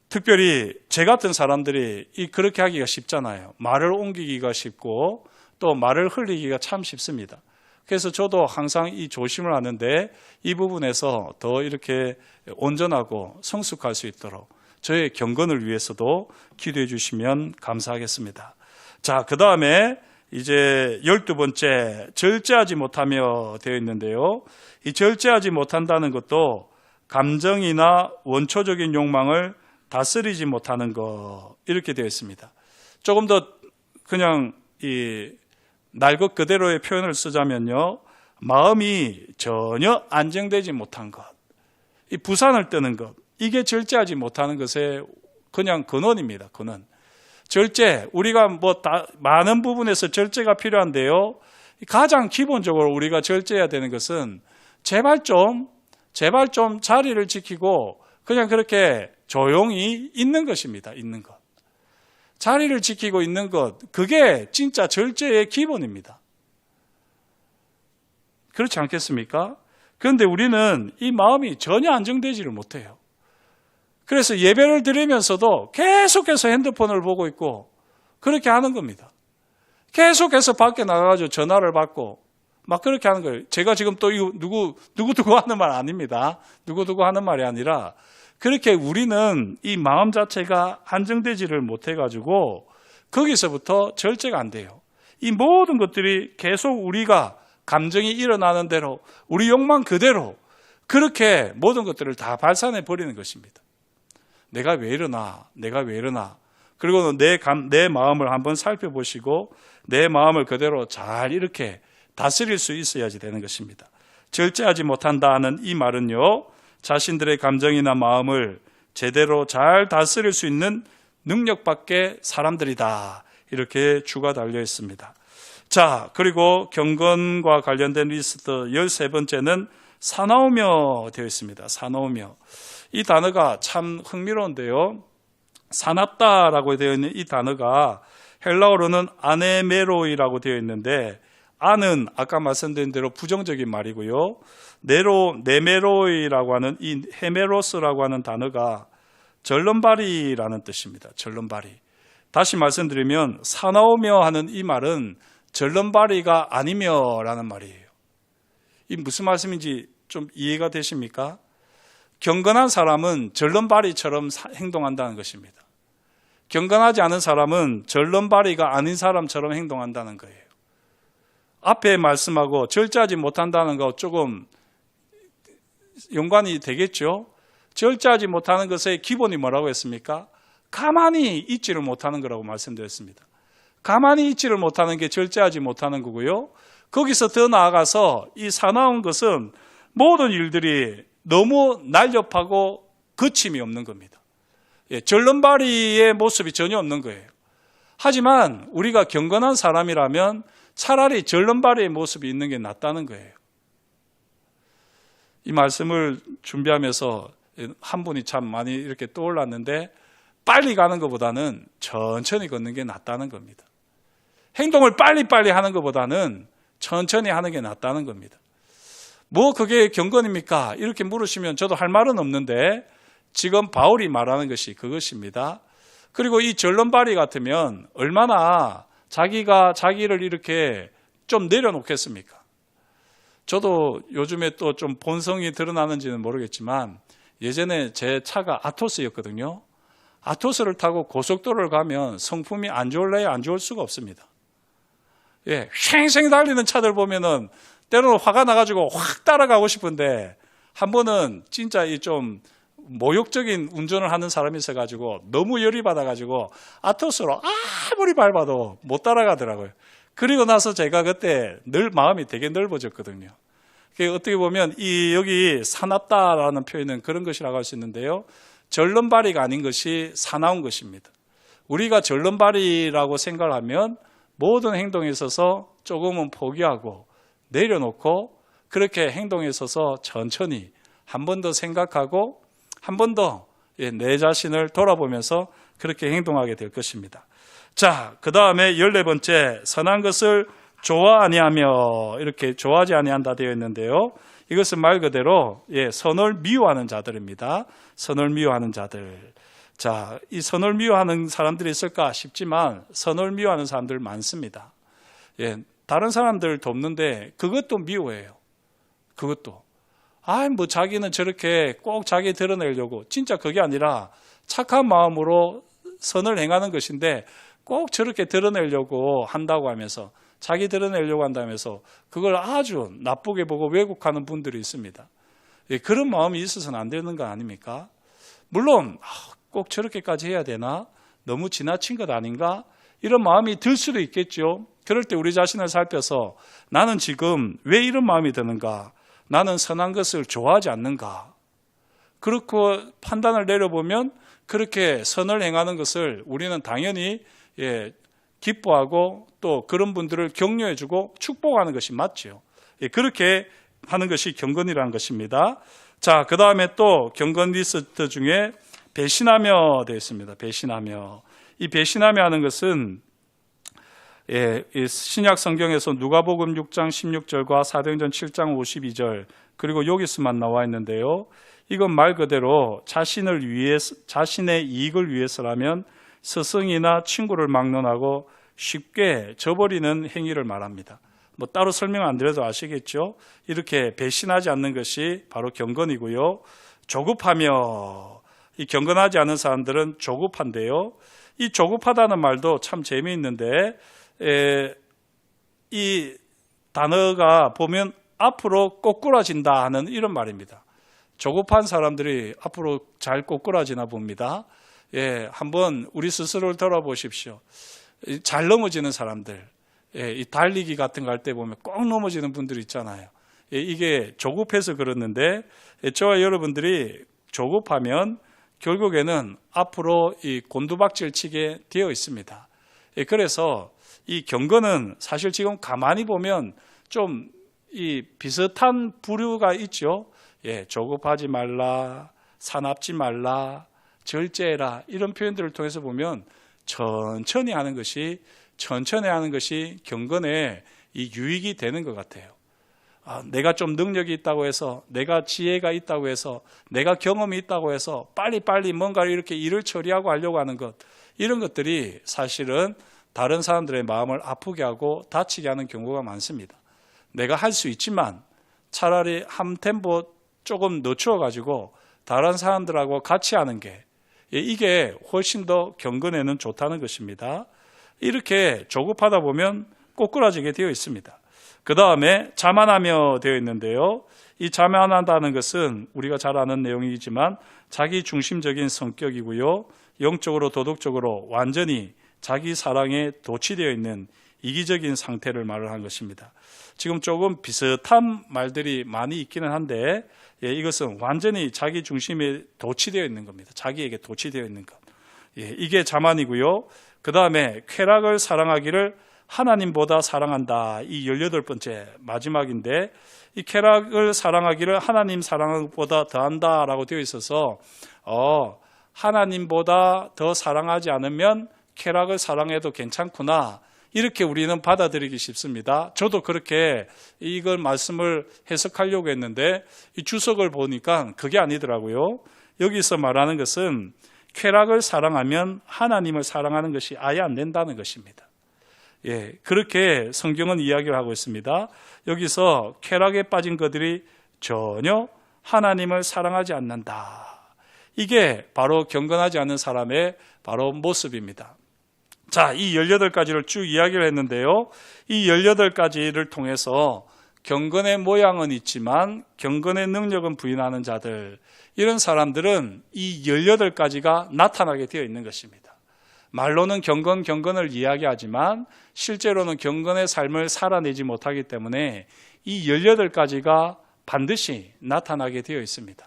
특별히 제 같은 사람들이 그렇게 하기가 쉽잖아요. 말을 옮기기가 쉽고 또 말을 흘리기가 참 쉽습니다. 그래서 저도 항상 이 조심을 하는데, 이 부분에서 더 이렇게 온전하고 성숙할 수 있도록 저의 경건을 위해서도 기도해 주시면 감사하겠습니다. 자, 그 다음에 이제 12번째, 절제하지 못하며 되어 있는데요. 이 절제하지 못한다는 것도 감정이나 원초적인 욕망을 다스리지 못하는 것, 이렇게 되어 있습니다. 조금 더 그냥 날 것 그대로의 표현을 쓰자면요, 마음이 전혀 안정되지 못한 것, 이 부산을 뜨는 것, 이게 절제하지 못하는 것의 그냥 근원입니다. 근원. 절제, 우리가 많은 부분에서 절제가 필요한데요, 가장 기본적으로 우리가 절제해야 되는 것은 제발 좀 자리를 지키고 그냥 그렇게 조용히 있는 것입니다. 있는 것. 자리를 지키고 있는 것, 그게 진짜 절제의 기본입니다. 그렇지 않겠습니까? 그런데 우리는 이 마음이 전혀 안정되지를 못해요. 그래서 예배를 드리면서도 계속해서 핸드폰을 보고 있고 그렇게 하는 겁니다. 계속해서 밖에 나가가지고 전화를 받고 막 그렇게 하는 거예요. 제가 지금 또 이거 누구 하는 말 아닙니다. 누구 하는 말이 아니라 그렇게 우리는 이 마음 자체가 안정되지를 못해가지고 거기서부터 절제가 안 돼요. 이 모든 것들이 계속 우리가 감정이 일어나는 대로 우리 욕망 그대로 그렇게 모든 것들을 다 발산해 버리는 것입니다. 내가 왜 이러나? 그리고 내 마음을 한번 살펴보시고 내 마음을 그대로 잘 이렇게 다스릴 수 있어야지 되는 것입니다. 절제하지 못한다는 이 말은요, 자신들의 감정이나 마음을 제대로 잘 다스릴 수 있는 능력밖에 사람들이다. 이렇게 주가 달려 있습니다. 자, 그리고 경건과 관련된 리스트 13번째는 사나우며 되어 있습니다. 사나우며. 이 단어가 참 흥미로운데요. 사납다라고 되어 있는 이 단어가 헬라어로는 아네메로이라고 되어 있는데, 아는 아까 말씀드린 대로 부정적인 말이고요. 네메로이라고 하는 이 헤메로스라고 하는 단어가 절름발이라는 뜻입니다. 절름발이. 다시 말씀드리면 사나우며 하는 이 말은 절름발이가 아니며라는 말이에요. 이 무슨 말씀인지 좀 이해가 되십니까? 경건한 사람은 절름발이처럼 행동한다는 것입니다. 경건하지 않은 사람은 절름발이가 아닌 사람처럼 행동한다는 거예요. 앞에 말씀하고 절제하지 못한다는 거 조금 연관이 되겠죠? 절제하지 못하는 것의 기본이 뭐라고 했습니까? 가만히 있지를 못하는 거라고 말씀드렸습니다. 가만히 있지를 못하는 게 절제하지 못하는 거고요. 거기서 더 나아가서 이 사나운 것은 모든 일들이 너무 날렵하고 거침이 없는 겁니다. 절름발이의 모습이 전혀 없는 거예요. 하지만 우리가 경건한 사람이라면 차라리 절름발이의 모습이 있는 게 낫다는 거예요. 이 말씀을 준비하면서 한 분이 참 많이 이렇게 떠올랐는데, 빨리 가는 것보다는 천천히 걷는 게 낫다는 겁니다. 행동을 빨리빨리 하는 것보다는 천천히 하는 게 낫다는 겁니다. 뭐 그게 경건입니까? 이렇게 물으시면 저도 할 말은 없는데, 지금 바울이 말하는 것이 그것입니다. 그리고 이 절름발이 같으면 얼마나 자기가 자기를 이렇게 좀 내려놓겠습니까? 저도 요즘에 또 좀 본성이 드러나는지는 모르겠지만 예전에 제 차가 아토스였거든요. 아토스를 타고 고속도로를 가면 성품이 안 좋을래야 안 좋을 수가 없습니다. 쌩쌩 달리는 차들 보면은 때로는 화가 나가지고 확 따라가고 싶은데, 한 번은 진짜 이 좀 모욕적인 운전을 하는 사람이 있어가지고 너무 열이 받아가지고 아토스로 아무리 밟아도 못 따라가더라고요. 그리고 나서 제가 그때 마음이 되게 넓어졌거든요. 어떻게 보면 여기 사납다라는 표현은 그런 것이라고 할 수 있는데요. 절름발이가 아닌 것이 사나운 것입니다. 우리가 절름발이라고 생각하면 모든 행동에 있어서 조금은 포기하고 내려놓고 그렇게 행동에 있어서 천천히 한 번 더 생각하고 한 번 더 내 자신을 돌아보면서 그렇게 행동하게 될 것입니다. 자, 그 다음에 14번째, 선한 것을 좋아 아니하며, 이렇게 좋아하지 아니한다 되어 있는데요. 이것은 말 그대로 선을 미워하는 자들입니다. 선을 미워하는 자들. 자, 이 선을 미워하는 사람들이 있을까 싶지만 선을 미워하는 사람들 많습니다. 다른 사람들 돕는데 그것도 미워해요. 그것도. 뭐 자기는 저렇게 꼭 자기 드러내려고, 진짜 그게 아니라 착한 마음으로 선을 행하는 것인데 꼭 저렇게 드러내려고 한다고 하면서, 자기 드러내려고 한다면서 그걸 아주 나쁘게 보고 왜곡하는 분들이 있습니다. 그런 마음이 있어서는 안 되는 거 아닙니까? 물론 꼭 저렇게까지 해야 되나? 너무 지나친 것 아닌가? 이런 마음이 들 수도 있겠죠. 그럴 때 우리 자신을 살펴서 나는 지금 왜 이런 마음이 드는가? 나는 선한 것을 좋아하지 않는가? 그렇고 판단을 내려보면 그렇게 선을 행하는 것을 우리는 당연히 기뻐하고 또 그런 분들을 격려해주고 축복하는 것이 맞죠. 그렇게 하는 것이 경건이라는 것입니다. 자, 그 다음에 또 경건 리스트 중에 배신하며 되어 있습니다. 배신하며. 이 배신하며 하는 것은 신약 성경에서 누가복음 6장 16절과 사도행전 7장 52절 그리고 여기서만 나와 있는데요. 이건 말 그대로 자신의 이익을 위해서라면 스승이나 친구를 막론하고 쉽게 저버리는 행위를 말합니다. 뭐 따로 설명 안 드려도 아시겠죠? 이렇게 배신하지 않는 것이 바로 경건이고요. 조급하며, 이 경건하지 않은 사람들은 조급한데요. 이 조급하다는 말도 참 재미있는데 이 단어가 보면 앞으로 꼬꾸라진다 하는 이런 말입니다. 조급한 사람들이 앞으로 잘 꼬꾸라지나 봅니다. 한번 우리 스스로를 돌아보십시오. 잘 넘어지는 사람들, 이 달리기 같은 거 할 때 보면 꼭 넘어지는 분들 있잖아요. 이게 조급해서 그렇는데 저와 여러분들이 조급하면 결국에는 앞으로 이 곤두박질 치게 되어 있습니다. 그래서 이 경건은 사실 지금 가만히 보면 좀 이 비슷한 부류가 있죠. 조급하지 말라, 사납지 말라, 절제해라 이런 표현들을 통해서 보면 천천히 하는 것이 경건에 이 유익이 되는 것 같아요. 내가 좀 능력이 있다고 해서, 내가 지혜가 있다고 해서, 내가 경험이 있다고 해서 빨리빨리 뭔가를 이렇게 일을 처리하고 하려고 하는 것, 이런 것들이 사실은 다른 사람들의 마음을 아프게 하고 다치게 하는 경우가 많습니다. 내가 할 수 있지만 차라리 한 템포 조금 늦춰가지고 다른 사람들하고 같이 하는 게 이게 훨씬 더 경건에는 좋다는 것입니다. 이렇게 조급하다 보면 꼬꾸라지게 되어 있습니다. 그 다음에 자만하며 되어 있는데요. 이 자만하다는 것은 우리가 잘 아는 내용이지만 자기 중심적인 성격이고요. 영적으로 도덕적으로 완전히 자기 사랑에 도취되어 있는 이기적인 상태를 말을 한 것입니다. 지금 조금 비슷한 말들이 많이 있기는 한데 이것은 완전히 자기 중심에 도취되어 있는 겁니다. 자기에게 도취되어 있는 것. 이게 자만이고요. 그 다음에 쾌락을 사랑하기를 하나님보다 사랑한다. 이 18번째 마지막인데 이 쾌락을 사랑하기를 하나님 사랑보다 더한다라고 되어 있어서 하나님보다 더 사랑하지 않으면 쾌락을 사랑해도 괜찮구나. 이렇게 우리는 받아들이기 쉽습니다. 저도 그렇게 이걸 말씀을 해석하려고 했는데 이 주석을 보니까 그게 아니더라고요. 여기서 말하는 것은 쾌락을 사랑하면 하나님을 사랑하는 것이 아예 안 된다는 것입니다. 그렇게 성경은 이야기를 하고 있습니다. 여기서 쾌락에 빠진 그들이 전혀 하나님을 사랑하지 않는다. 이게 바로 경건하지 않은 사람의 바로 모습입니다. 자, 이 18가지를 쭉 이야기를 했는데요. 이 18가지를 통해서 경건의 모양은 있지만 경건의 능력은 부인하는 자들, 이런 사람들은 이 18가지가 나타나게 되어 있는 것입니다. 말로는 경건을 이야기하지만 실제로는 경건의 삶을 살아내지 못하기 때문에 이 18가지가 반드시 나타나게 되어 있습니다.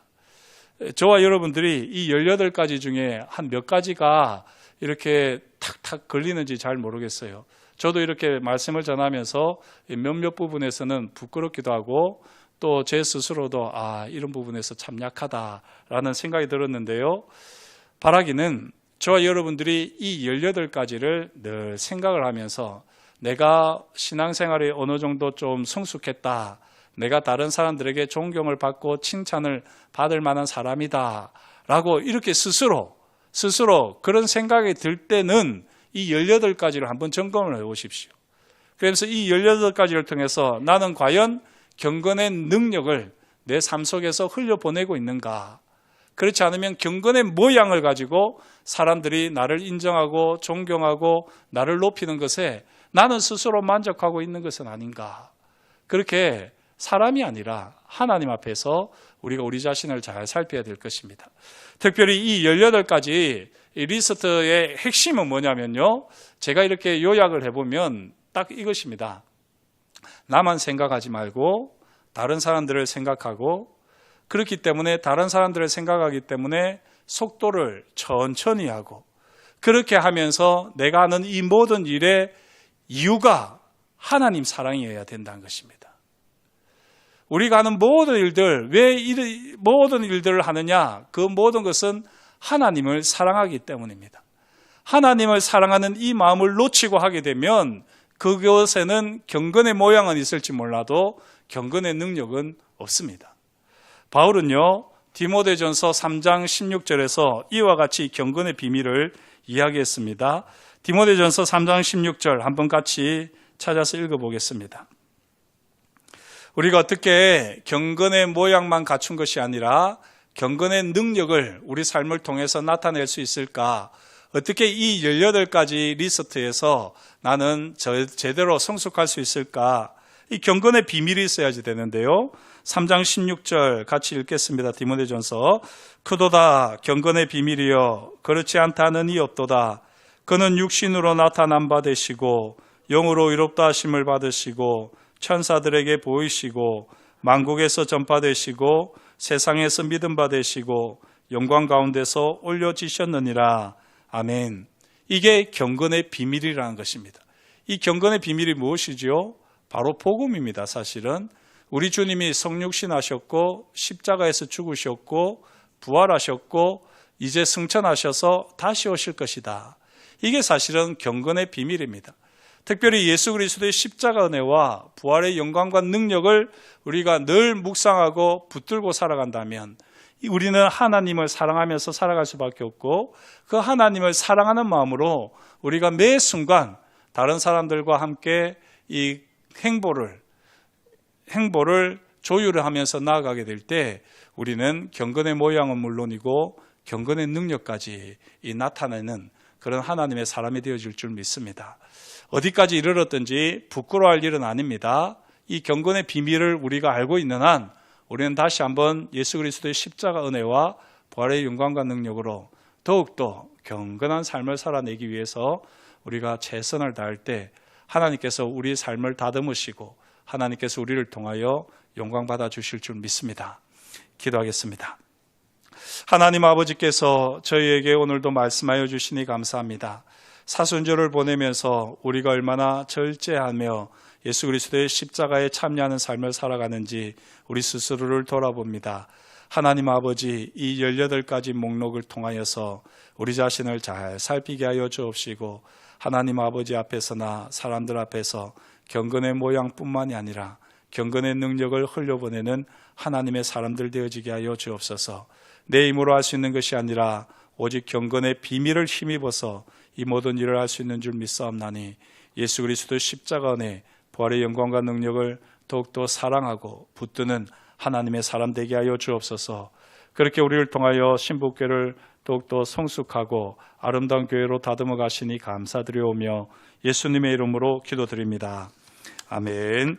저와 여러분들이 이 18가지 중에 한 몇 가지가 이렇게 탁탁 걸리는지 잘 모르겠어요. 저도 이렇게 말씀을 전하면서 몇몇 부분에서는 부끄럽기도 하고 또 제 스스로도 이런 부분에서 참 약하다라는 생각이 들었는데요. 바라기는 저와 여러분들이 이 18가지를 늘 생각을 하면서 내가 신앙생활에 어느 정도 좀 성숙했다, 내가 다른 사람들에게 존경을 받고 칭찬을 받을 만한 사람이다 라고 이렇게 스스로 그런 생각이 들 때는 이 18가지를 한번 점검을 해보십시오. 그래서 이 18가지를 통해서 나는 과연 경건의 능력을 내 삶 속에서 흘려보내고 있는가? 그렇지 않으면 경건의 모양을 가지고 사람들이 나를 인정하고 존경하고 나를 높이는 것에 나는 스스로 만족하고 있는 것은 아닌가? 그렇게 사람이 아니라 하나님 앞에서 우리가 우리 자신을 잘 살펴야 될 것입니다. 특별히 이 18가지 리스트의 핵심은 뭐냐면요. 제가 이렇게 요약을 해보면 딱 이것입니다. 나만 생각하지 말고 다른 사람들을 생각하고, 그렇기 때문에 다른 사람들을 생각하기 때문에 속도를 천천히 하고, 그렇게 하면서 내가 하는 이 모든 일의 이유가 하나님 사랑이어야 된다는 것입니다. 우리가 하는 모든 일들, 왜 모든 일들을 하느냐? 그 모든 것은 하나님을 사랑하기 때문입니다. 하나님을 사랑하는 이 마음을 놓치고 하게 되면 그것에는 경건의 모양은 있을지 몰라도 경건의 능력은 없습니다. 바울은요, 디모데전서 3장 16절에서 이와 같이 경건의 비밀을 이야기했습니다. 디모데전서 3장 16절 한번 같이 찾아서 읽어보겠습니다. 우리가 어떻게 경건의 모양만 갖춘 것이 아니라 경건의 능력을 우리 삶을 통해서 나타낼 수 있을까? 어떻게 이 18가지 리스트에서 나는 제대로 성숙할 수 있을까? 이 경건의 비밀이 있어야지 되는데요. 3장 16절 같이 읽겠습니다. 디모데전서. 크도다 경건의 비밀이여 그렇지 않다는 이 없도다. 그는 육신으로 나타난 바 되시고 영으로 의롭다 하심을 받으시고 천사들에게 보이시고 만국에서 전파되시고 세상에서 믿음 받으시고 영광 가운데서 올려지셨느니라. 아멘. 이게 경건의 비밀이라는 것입니다. 이 경건의 비밀이 무엇이지요? 바로 복음입니다. 사실은 우리 주님이 성육신 하셨고 십자가에서 죽으셨고 부활하셨고 이제 승천하셔서 다시 오실 것이다. 이게 사실은 경건의 비밀입니다. 특별히 예수 그리스도의 십자가 은혜와 부활의 영광과 능력을 우리가 늘 묵상하고 붙들고 살아간다면 우리는 하나님을 사랑하면서 살아갈 수밖에 없고 그 하나님을 사랑하는 마음으로 우리가 매 순간 다른 사람들과 함께 이 행보를 조율을 하면서 나아가게 될 때 우리는 경건의 모양은 물론이고 경건의 능력까지 나타내는 그런 하나님의 사람이 되어질 줄 믿습니다. 어디까지 이르렀든지 부끄러워할 일은 아닙니다. 이 경건의 비밀을 우리가 알고 있는 한 우리는 다시 한번 예수 그리스도의 십자가 은혜와 부활의 영광과 능력으로 더욱더 경건한 삶을 살아내기 위해서 우리가 최선을 다할 때 하나님께서 우리 삶을 다듬으시고 하나님께서 우리를 통하여 영광 받아 주실 줄 믿습니다. 기도하겠습니다. 하나님 아버지께서 저희에게 오늘도 말씀하여 주시니 감사합니다. 사순절을 보내면서 우리가 얼마나 절제하며 예수 그리스도의 십자가에 참여하는 삶을 살아가는지 우리 스스로를 돌아봅니다. 하나님 아버지, 이 18가지 목록을 통하여서 우리 자신을 잘 살피게 하여 주옵시고 하나님 아버지 앞에서나 사람들 앞에서 경건의 모양뿐만이 아니라 경건의 능력을 흘려보내는 하나님의 사람들 되어지게 하여 주옵소서. 내 힘으로 할 수 있는 것이 아니라 오직 경건의 비밀을 힘입어서 이 모든 일을 할 수 있는 줄 믿사옵나니 예수 그리스도의 십자가 은혜 부활의 영광과 능력을 더욱더 사랑하고 붙드는 하나님의 사람 되게 하여 주옵소서. 그렇게 우리를 통하여 신부교회를 더욱더 성숙하고 아름다운 교회로 다듬어 가시니 감사드리오며 예수님의 이름으로 기도드립니다. 아멘.